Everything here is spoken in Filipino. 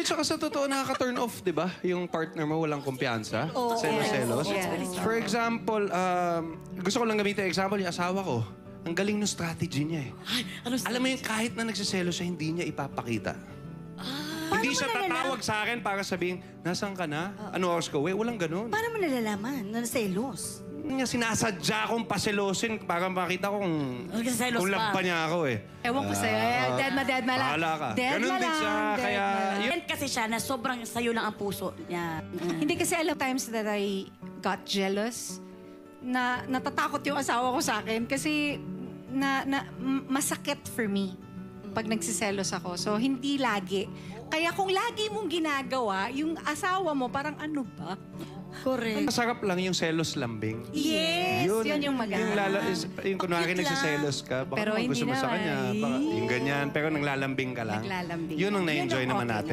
Tsaka sa totoo, nakaka-turn off, di ba? Yung partner mo walang kumpiyansa. Oo. Selos-selos. Yes. For example, gusto ko lang gamitin example, yung asawa ko. Ang galing ng strategy niya eh. Ay, ano Alam mo yung kahit na nagsiselos siya, hindi niya ipapakita. Hindi siya tatawag sa akin para sabihin, nasaan ka na? Ano oras ko? Walang ganun. Paano mo nalalaman na selos? Niya sinasadya akong paselosin para makita ko kung Nagsiselos kung pa. lampa niya ako eh. Ewan ko sa'yo. Dead ma lang. Bahala ka. Dead Ganun ma din siya, lang. Dead kaya- ma lang. Yan kasi siya na sobrang sayo lang ang puso niya. Hindi kasi alam times that I got jealous na natatakot yung asawa ko sa akin kasi masakit for me pag nagsiselos ako. So, hindi lagi. Kaya kung lagi mong ginagawa, yung asawa mo parang ano ba? Correct. Masarap lang yung selos lambing. Yes! Yun yung maganda. Yung kunwari Bakit lang? nagsiselos ka, baka Pero gusto hindi mo sa naman. kanya. Baka, yung ganyan, pero naglalambing ka lang. Naglalambing. Yun ang na-enjoy Yun ang naman okay natin.